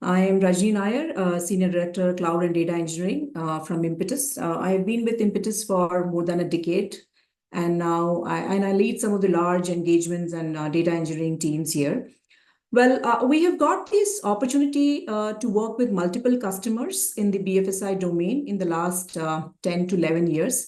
I am Rajni Nair, Senior Director, Cloud and Data Engineering from Impetus. I have been with Impetus for more than a decade, and now I lead some of the large engagements and data engineering teams here. Well, we have got this opportunity to work with multiple customers in the BFSI domain in the last 10 to 11 years.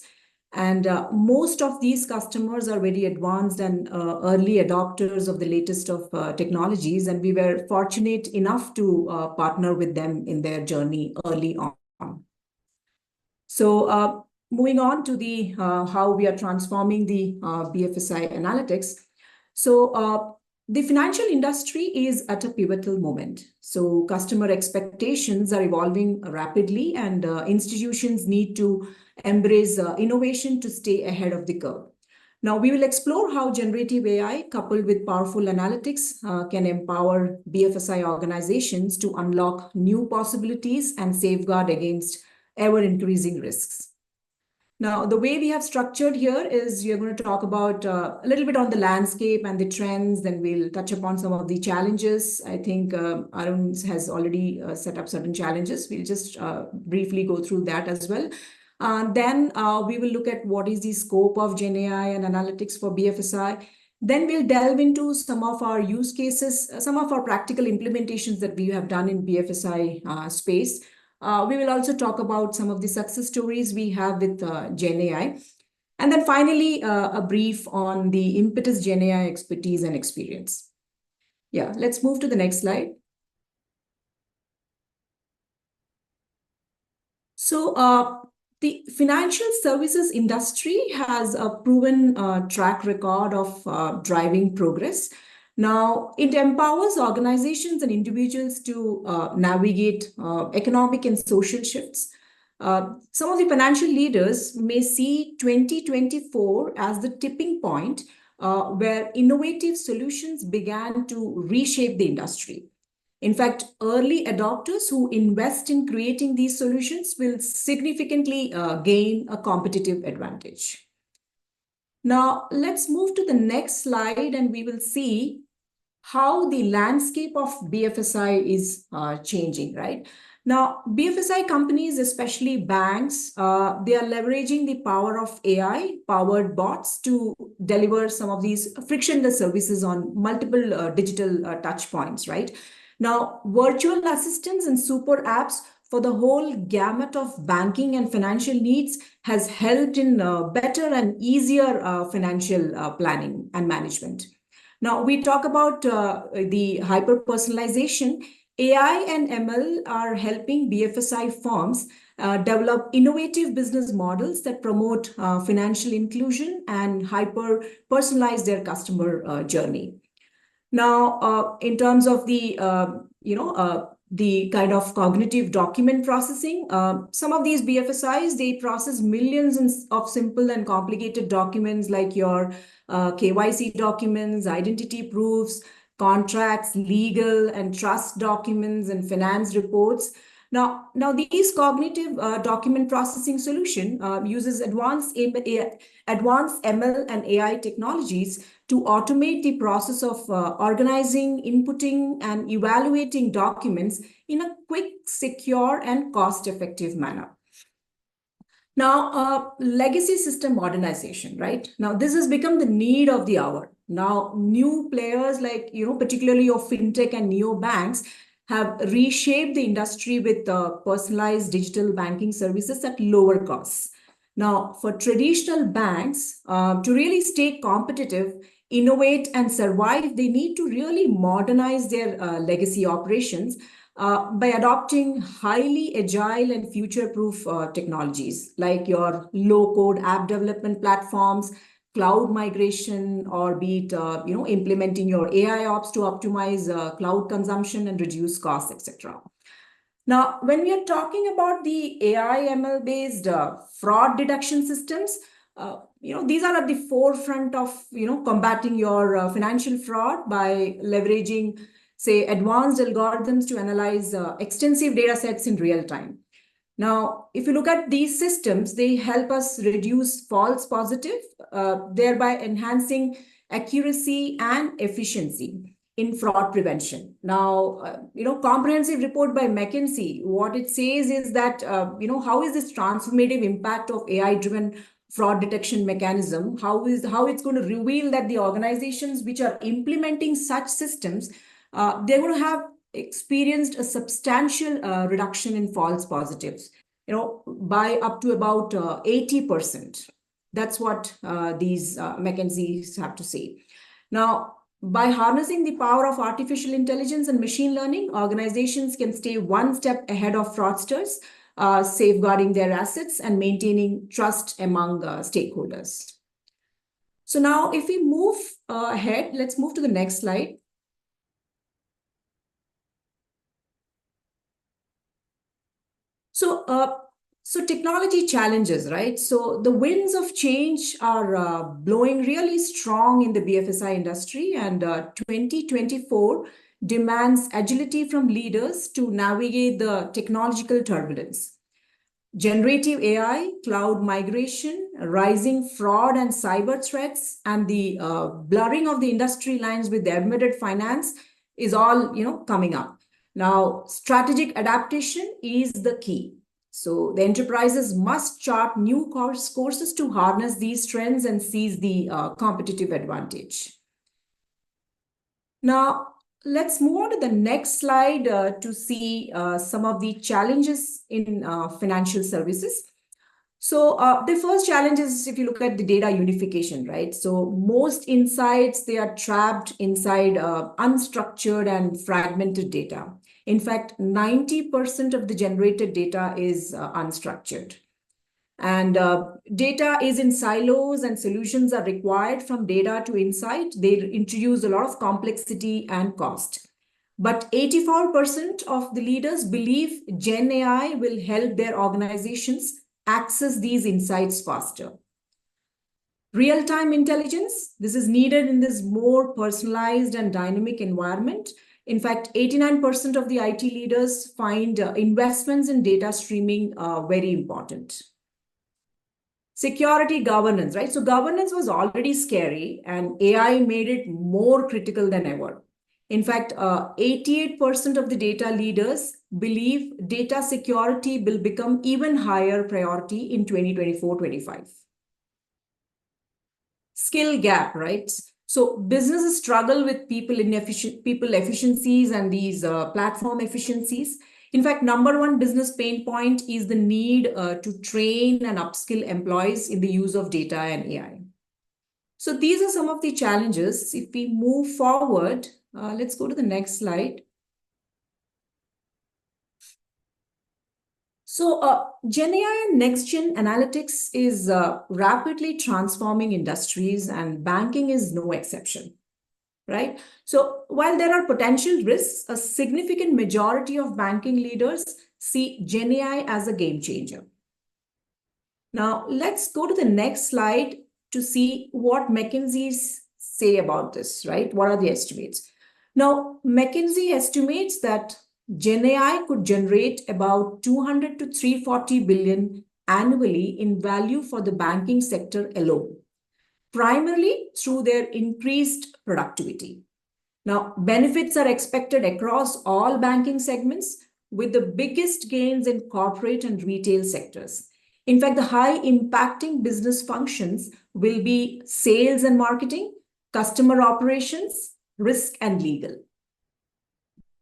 And most of these customers are very advanced and early adopters of the latest of technologies. And we were fortunate enough to partner with them in their journey early on. So moving on to the how we are transforming the BFSI analytics. So the financial industry is at a pivotal moment. So customer expectations are evolving rapidly, and institutions need to embrace innovation to stay ahead of the curve. Now, we will explore how generative AI coupled with powerful analytics can empower BFSI organizations to unlock new possibilities and safeguard against ever-increasing risks. Now, the way we have structured here is you're going to talk about a little bit on the landscape and the trends, then we'll touch upon some of the challenges. I think Arun has already set up certain challenges. We'll just briefly go through that as well. Then we will look at what is the scope of GenAI and analytics for BFSI. Then we'll delve into some of our use cases, some of our practical implementations that we have done in BFSI space. We will also talk about some of the success stories we have with GenAI. And then finally, a brief on the Impetus GenAI expertise and experience. Yeah, let's move to the next slide. So the financial services industry has a proven track record of driving progress. Now, it empowers organizations and individuals to navigate economic and social shifts. Some of the financial leaders may see 2024 as the tipping point where innovative solutions began to reshape the industry. In fact, early adopters who invest in creating these solutions will significantly gain a competitive advantage. Now, let's move to the next slide and we will see how the landscape of BFSI is changing, right? Now, BFSI companies, especially banks, they are leveraging the power of AI-powered bots to deliver some of these frictionless services on multiple digital touch points, right? Now, virtual assistants and super apps for the whole gamut of banking and financial needs has helped in better and easier financial planning and management. Now, we talk about the hyper-personalization. AI and ML are helping BFSI firms develop innovative business models that promote financial inclusion and hyper-personalize their customer journey. Now, in terms of the, the kind of cognitive document processing, some of these BFSIs, they process millions of simple and complicated documents like your KYC documents, identity proofs, contracts, legal and trust documents, and finance reports. Now these cognitive document processing solution uses advanced ML and AI technologies to automate the process of organizing, inputting, and evaluating documents in a quick, secure, and cost-effective manner. Now, legacy system modernization, right? Now, this has become the need of the hour. Now, new players like, particularly of fintech and neobanks have reshaped the industry with personalized digital banking services at lower costs. Now, for traditional banks to really stay competitive, innovate, and survive, they need to really modernize their legacy operations by adopting highly agile and future-proof technologies like your low-code app development platforms, cloud migration, or be it implementing your AI ops to optimize cloud consumption and reduce costs, etc. Now, when we are talking about the AI ML-based fraud detection systems, these are at the forefront of combating your financial fraud by leveraging, say, advanced algorithms to analyze extensive data sets in real time. Now, if you look at these systems, they help us reduce false positive, thereby enhancing accuracy and efficiency. in fraud prevention. Now, comprehensive report by McKinsey, what it says is that, how is this transformative impact of AI-driven fraud detection mechanism, how it's going to reveal that the organizations which are implementing such systems, they're going to have experienced a substantial reduction in false positives, by up to about 80%. That's what these McKinseys have to say. Now, by harnessing the power of artificial intelligence and machine learning, organizations can stay one step ahead of fraudsters, safeguarding their assets and maintaining trust among stakeholders. So now, if we move ahead, let's move to the next slide. So technology challenges, right? So the winds of change are blowing really strong in the BFSI industry, and 2024 demands agility from leaders to navigate the technological turbulence. Generative AI, cloud migration, rising fraud and cyber threats, and the blurring of the industry lines with embedded finance is all, coming up. Now, strategic adaptation is the key. So the enterprises must chart new courses to harness these trends and seize the competitive advantage. Now, let's move on to the next slide to see some of the challenges in financial services. So the first challenge is, if you look at the data unification, right? So most insights, they are trapped inside unstructured and fragmented data. In fact, 90% of the generated data is unstructured. And data is in silos, and solutions are required from data to insight. They introduce a lot of complexity and cost. But 84% of the leaders believe Gen AI will help their organizations access these insights faster. Real-time intelligence, this is needed in this more personalized and dynamic environment. In fact, 89% of the IT leaders find investments in data streaming very important. Security governance, right? So governance was already scary, and AI made it more critical than ever. In fact, 88% of the data leaders believe data security will become even higher priority in 2024-25. Skill gap, right? So businesses struggle with people efficiencies and these platform efficiencies. In fact, number one business pain point is the need to train and upskill employees in the use of data and AI. So these are some of the challenges. If we move forward, let's go to the next slide. So GenAI and next-gen analytics is rapidly transforming industries, and banking is no exception, right? So while there are potential risks, a significant majority of banking leaders see GenAI as a game changer. Now, let's go to the next slide to see what McKinsey's say about this, right? What are the estimates? Now, McKinsey estimates that GenAI could generate about 200 to 340 billion annually in value for the banking sector alone, primarily through their increased productivity. Now, benefits are expected across all banking segments, with the biggest gains in corporate and retail sectors. In fact, the high impacting business functions will be sales and marketing, customer operations, risk, and legal.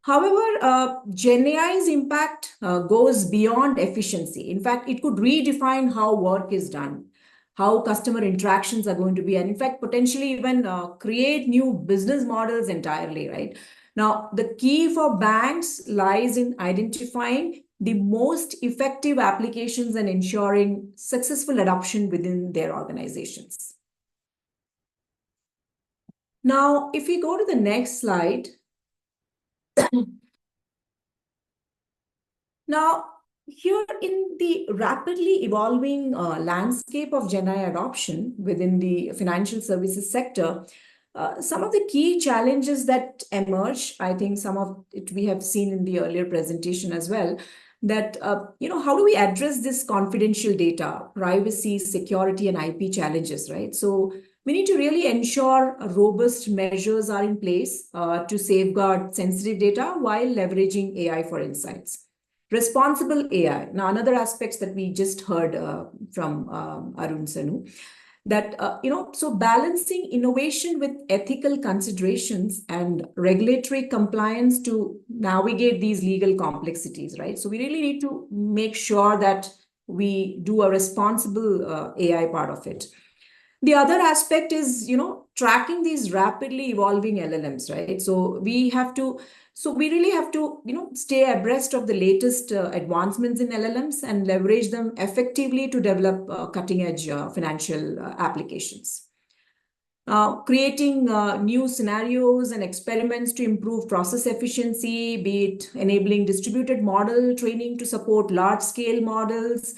However, GenAI's impact goes beyond efficiency. In fact, it could redefine how work is done, how customer interactions are going to be, and in fact, potentially even create new business models entirely, right? Now, the key for banks lies in identifying the most effective applications and ensuring successful adoption within their organizations. Now, if we go to the next slide. Now, here in the rapidly evolving landscape of GenAI adoption within the financial services sector, some of the key challenges that emerge, I think some of it we have seen in the earlier presentation as well, that, how do we address this confidential data, privacy, security, and IP challenges, right? So we need to really ensure robust measures are in place to safeguard sensitive data while leveraging AI for insights. Responsible AI. Now, another aspects that we just heard from Arun Sanu, that so balancing innovation with ethical considerations and regulatory compliance to navigate these legal complexities, right? So we really need to make sure that we do a responsible AI part of it. The other aspect is, tracking these rapidly evolving LLMs, right? So we really have to, stay abreast of the latest advancements in LLMs and leverage them effectively to develop cutting edge financial applications. Creating new scenarios and experiments to improve process efficiency, be it enabling distributed model training to support large scale models,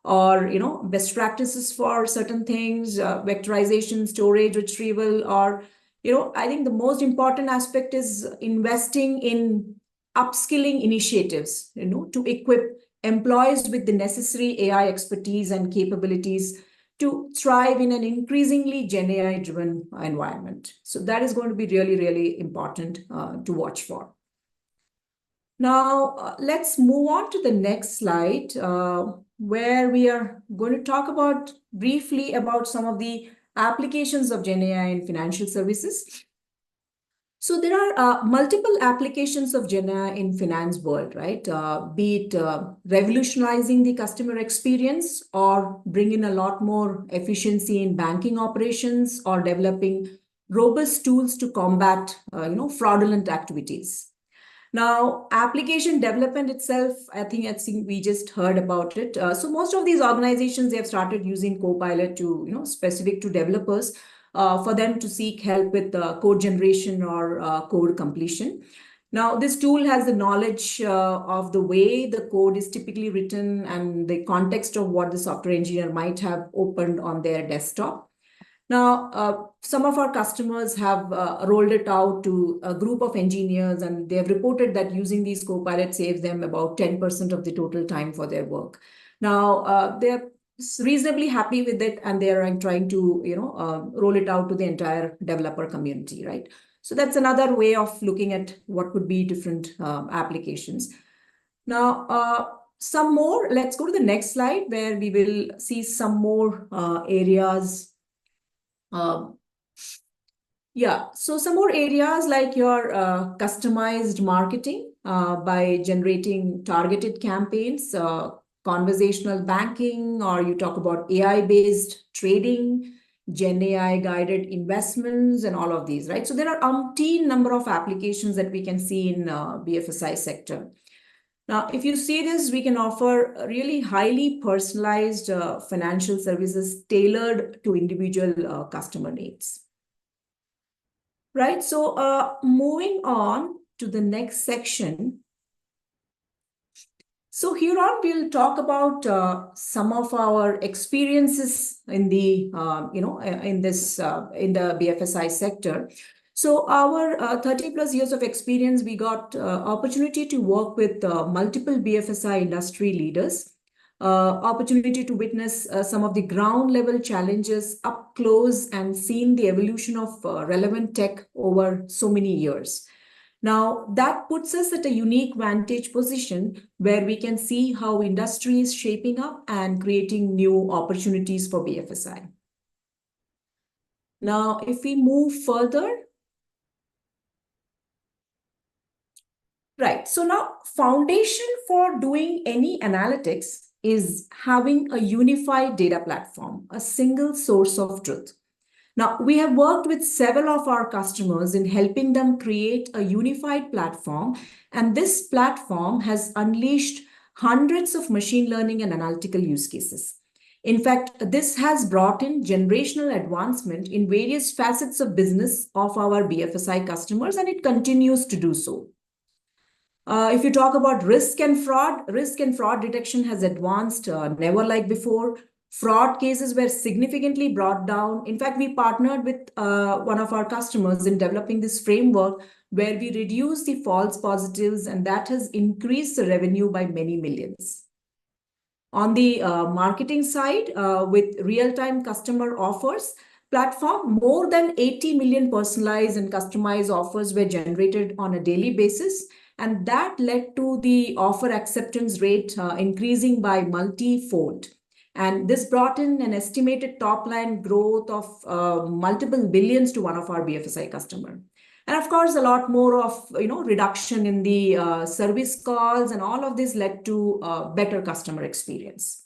or best practices for certain things, vectorization, storage, retrieval, or I think the most important aspect is investing in upskilling initiatives, to equip employees with the necessary AI expertise and capabilities to thrive in an increasingly Gen AI driven environment. So that is going to be really, really important to watch for. Now, let's move on to the next slide, where we are going to talk about briefly about some of the applications of Gen AI in financial services. So there are multiple applications of Gen AI in finance world, right? Be it revolutionizing the customer experience, or bringing a lot more efficiency in banking operations, or developing robust tools to combat, fraudulent activities. Now, application development itself, I think we just heard about it. So most of these organizations, they have started using Copilot to, specific to developers, for them to seek help with code generation or code completion. Now, this tool has the knowledge of the way the code is typically written and the context of what the software engineer might have opened on their desktop. Now, some of our customers have rolled it out to a group of engineers, and they have reported that using these Copilot saves them about 10% of the total time for their work. Now, they're reasonably happy with it, and they're trying to, roll it out to the entire developer community, right? So that's another way of looking at what could be different applications. Now, some more, let's go to the next slide where we will see some more areas. So some more areas like your customized marketing by generating targeted campaigns, conversational banking, or you talk about AI-based trading, Gen AI guided investments, and all of these, right? So there are umpteen number of applications that we can see in BFSI sector. Now, if you see this, we can offer really highly personalized financial services tailored to individual customer needs. Right, so moving on to the next section. So here on, we'll talk about some of our experiences in the, in the BFSI sector. So our 30 plus years of experience, we got opportunity to work with multiple BFSI industry leaders, opportunity to witness some of the ground level challenges up close and seen the evolution of relevant tech over so many years. Now, that puts us at a unique vantage position where we can see how industry is shaping up and creating new opportunities for BFSI. Now, if we move further, right, so now foundation for doing any analytics is having a unified data platform, a single source of truth. Now, we have worked with several of our customers in helping them create a unified platform, and this platform has unleashed hundreds of machine learning and analytical use cases. In fact, this has brought in generational advancement in various facets of business of our BFSI customers, and it continues to do so. If you talk about risk and fraud detection has advanced never like before. Fraud cases were significantly brought down. In fact, we partnered with one of our customers in developing this framework where we reduced the false positives, and that has increased the revenue by many millions. On the marketing side, with real-time customer offers, platform, more than 80 million personalized and customized offers were generated on a daily basis. And that led to the offer acceptance rate increasing by multi-fold. And this brought in an estimated top line growth of multiple billions to one of our BFSI customer. And of course, a lot more of reduction in the service calls, and all of this led to better customer experience.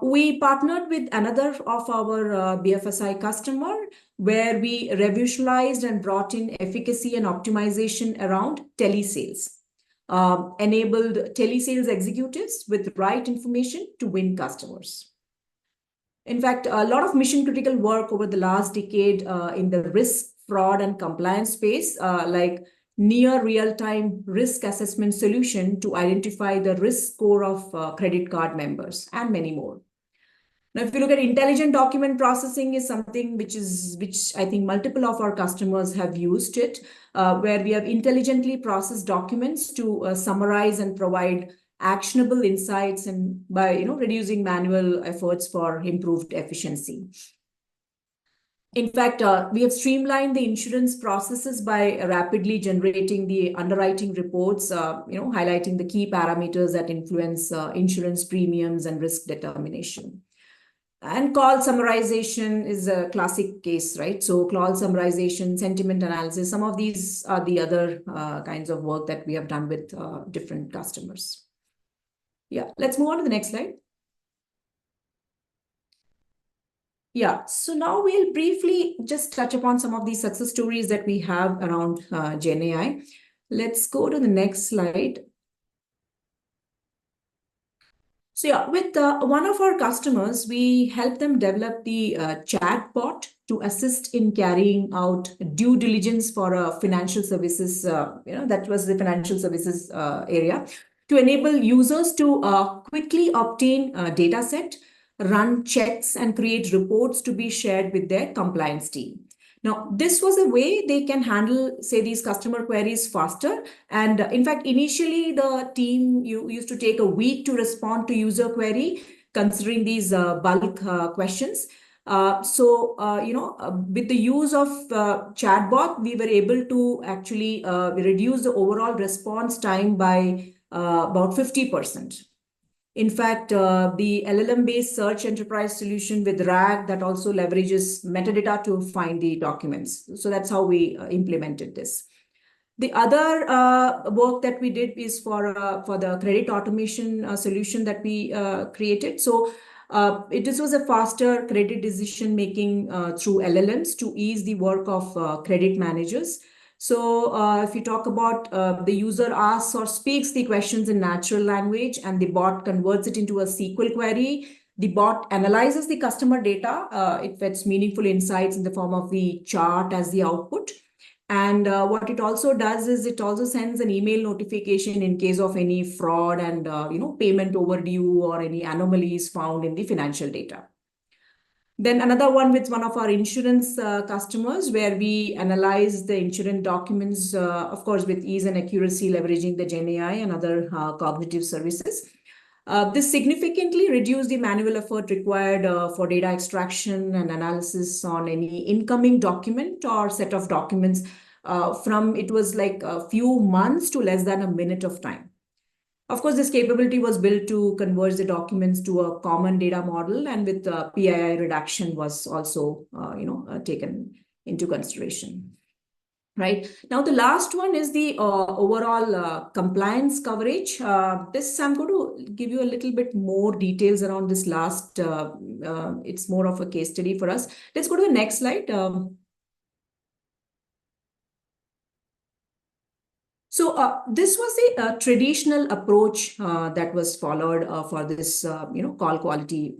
We partnered with another of our BFSI customer, where we revolutionized and brought in efficacy and optimization around telesales, enabled telesales executives with the right information to win customers. In fact, a lot of mission critical work over the last decade in the risk, fraud, and compliance space, like near real-time risk assessment solution to identify the risk score of credit card members, and many more. Now, if you look at intelligent document processing, is something which I think multiple of our customers have used it, where we have intelligently processed documents to summarize and provide actionable insights, and by reducing manual efforts for improved efficiency. In fact, we have streamlined the insurance processes by rapidly generating the underwriting reports, highlighting the key parameters that influence insurance premiums and risk determination. And call summarization is a classic case, right? So call summarization, sentiment analysis, some of these are the other kinds of work that we have done with different customers. Yeah, let's move on to the next slide. Yeah, so now we'll briefly just touch upon some of these success stories that we have around GenAI. Let's go to the next slide. So yeah, with one of our customers, we helped them develop the chat bot to assist in carrying out due diligence for a financial services, that was the financial services area, to enable users to quickly obtain a data set, run checks, and create reports to be shared with their compliance team. Now, this was a way they can handle, say, these customer queries faster. And in fact, initially, the team used to take a week to respond to user query, considering these bulk questions. With the use of chatbot, we were able to actually reduce the overall response time by about 50%. In fact, the LLM-based search enterprise solution with RAG that also leverages metadata to find the documents. So that's how we implemented this. The other work that we did is for the credit automation solution that we created. So this was a faster credit decision making through LLMs to ease the work of credit managers. So if you talk about the user asks or speaks the questions in natural language, and the bot converts it into a SQL query, the bot analyzes the customer data. It fetches meaningful insights in the form of the chart as the output. And what it also does is it also sends an email notification in case of any fraud and payment overdue or any anomalies found in the financial data. Then another one with one of our insurance customers, where we analyze the insurance documents, of course, with ease and accuracy, leveraging the GenAI and other cognitive services. This significantly reduced the manual effort required for data extraction and analysis on any incoming document or set of documents from it was like a few months to less than a minute of time. Of course, this capability was built to converge the documents to a common data model, and with PII reduction was also taken into consideration. Right. Now, the last one is the overall compliance coverage. This I'm going to give you a little bit more details around this last. It's more of a case study for us. Let's go to the next slide. So this was a traditional approach that was followed for this, call quality,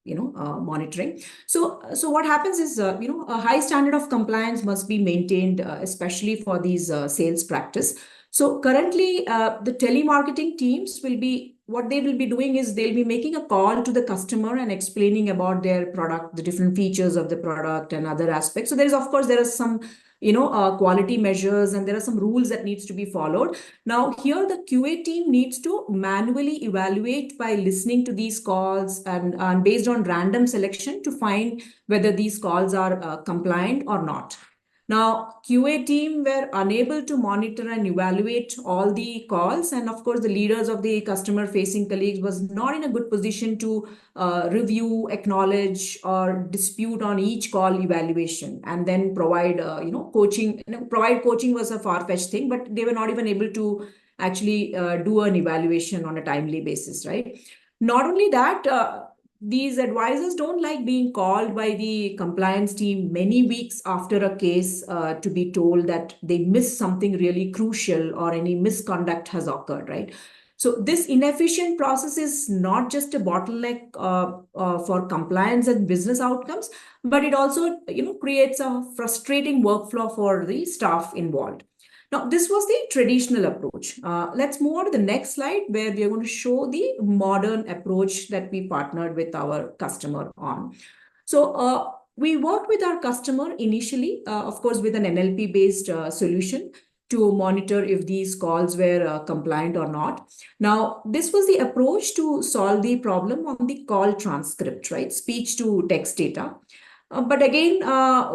monitoring. So what happens is, a high standard of compliance must be maintained, especially for these sales practice. So currently, the telemarketing teams what they will be doing is they'll be making a call to the customer and explaining about their product, the different features of the product and other aspects. So there are some quality measures, and there are some rules that needs to be followed. Now, here the QA team needs to manually evaluate by listening to these calls and based on random selection to find whether these calls are compliant or not. Now, QA team were unable to monitor and evaluate all the calls. And of course, the leaders of the customer facing colleagues was not in a good position to review, acknowledge, or dispute on each call evaluation and then provide, coaching. Provide coaching was a far-fetched thing, but they were not even able to actually do an evaluation on a timely basis, right? Not only that, these advisors don't like being called by the compliance team many weeks after a case to be told that they missed something really crucial or any misconduct has occurred, right? So this inefficient process is not just a bottleneck for compliance and business outcomes, but it also creates a frustrating workflow for the staff involved. Now, this was the traditional approach. Let's move on to the next slide where we are going to show the modern approach that we partnered with our customer on. So we worked with our customer initially, of course, with an NLP-based solution to monitor if these calls were compliant or not. Now, this was the approach to solve the problem on the call transcript, right? Speech to text data. But again,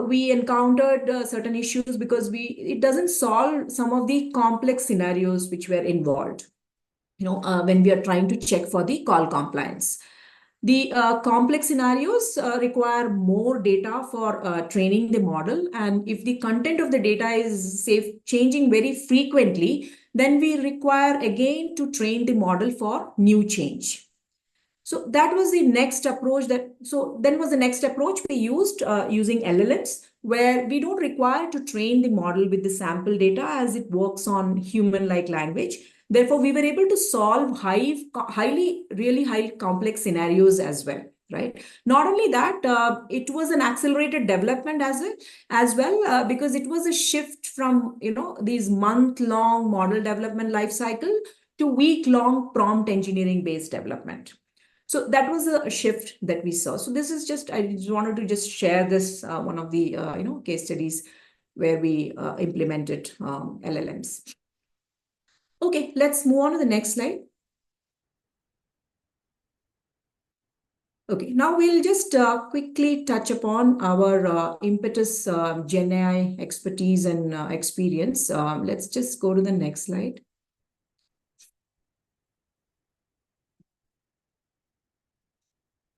we encountered certain issues because it doesn't solve some of the complex scenarios which were involved, when we are trying to check for the call compliance. The complex scenarios require more data for training the model. And if the content of the data is, say, changing very frequently, then we require again to train the model for new change. So that was the next approach the next approach we used using LLMs, where we don't require to train the model with the sample data as it works on human-like language. Therefore, we were able to solve really high complex scenarios as well, right? Not only that, it was an accelerated development as well because it was a shift from, these month-long model development life cycle to week-long prompt engineering-based development. So that was a shift that we saw. So this is I just wanted to just share this, one of the, case studies where we implemented LLMs. Okay, let's move on to the next slide. Okay, now we'll just quickly touch upon our impetus GenAI expertise and experience. Let's just go to the next slide.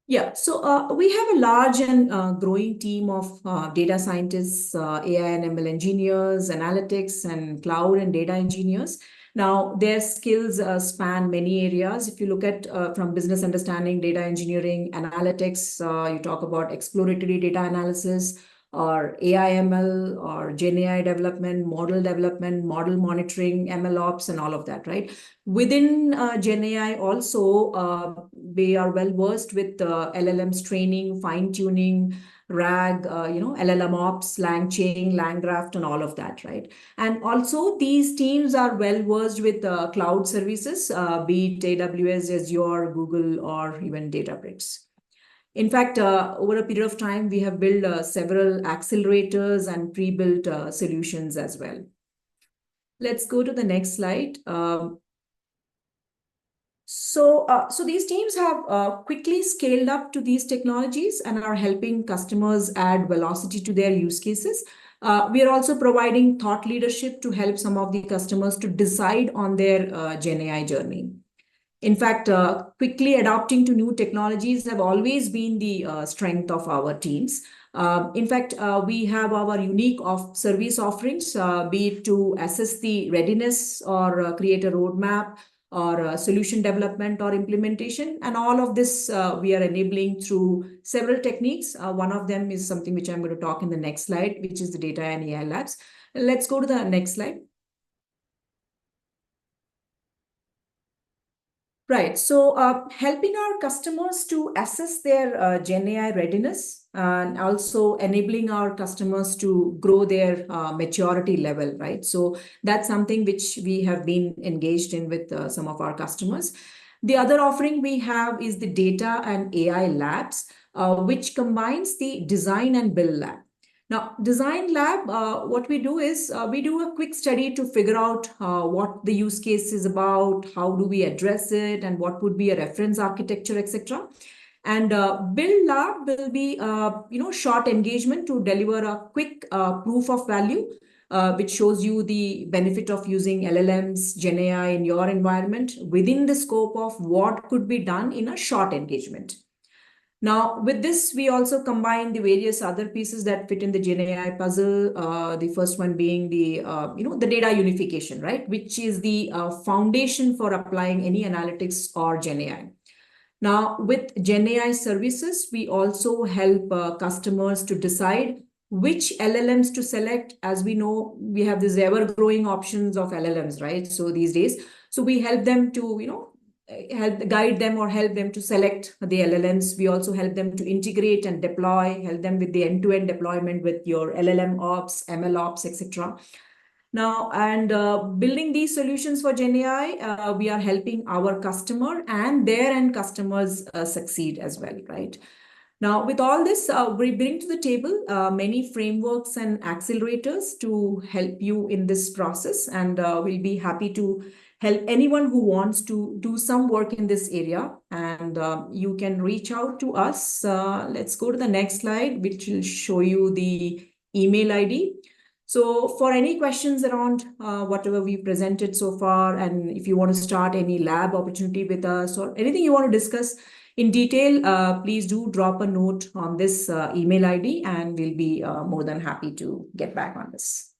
Yeah, so we have a large and growing team of data scientists, AI and ML engineers, analytics, and cloud and data engineers. Now, their skills span many areas. If you look at from business understanding, data engineering, analytics, you talk about exploratory data analysis, or AI ML, or GenAI development, model monitoring, ML ops, and all of that, right? Within GenAI also, we are well versed with LLMs training, fine tuning, RAG, LLM ops, LangChain, LangGraph, and all of that, right? And also these teams are well versed with cloud services, be it AWS, Azure, Google, or even Databricks. In fact, over a period of time, we have built several accelerators and pre-built solutions as well. Let's go to the next slide. So these teams have quickly scaled up to these technologies and are helping customers add velocity to their use cases. We are also providing thought leadership to help some of the customers to decide on their GenAI journey. In fact, quickly adapting to new technologies have always been the strength of our teams. In fact, we have our unique service offerings, be it to assess the readiness or create a roadmap or solution development or implementation. And all of this we are enabling through several techniques. One of them is something which I'm going to talk in the next slide, which is the data and AI labs. Let's go to the next slide. Right. So helping our customers to assess their GenAI readiness and also enabling our customers to grow their maturity level, right? So that's something which we have been engaged in with some of our customers. The other offering we have is the data and AI labs, which combines the design and build lab. Now, design lab, what we do is we do a quick study to figure out what the use case is about, how do we address it, and what would be a reference architecture, etc. And build lab will be, short engagement to deliver a quick proof of value, which shows you the benefit of using LLMs, GenAI in your environment within the scope of what could be done in a short engagement. Now, with this, we also combine the various other pieces that fit in the GenAI puzzle. The first one being the data unification, right, which is the foundation for applying any analytics or GenAI. Now, with GenAI services, we also help customers to decide which LLMs to select. As we know, we have these ever-growing options of LLMs, right? So these days, so we help them to, help guide them or help them to select the LLMs. We also help them to integrate and deploy, help them with the end-to-end deployment with your LLM ops, ML ops, etc. Now, and building these solutions for GenAI, we are helping our customer and their end customers succeed as well, right? Now, with all this, we bring to the table many frameworks and accelerators to help you in this process, and we'll be happy to help anyone who wants to do some work in this area. And you can reach out to us. Let's go to the next slide, which will show you the email ID. So for any questions around whatever we presented so far, and if you want to start any lab opportunity with us or anything you want to discuss in detail, please do drop a note on this email ID, and we'll be more than happy to get back on this.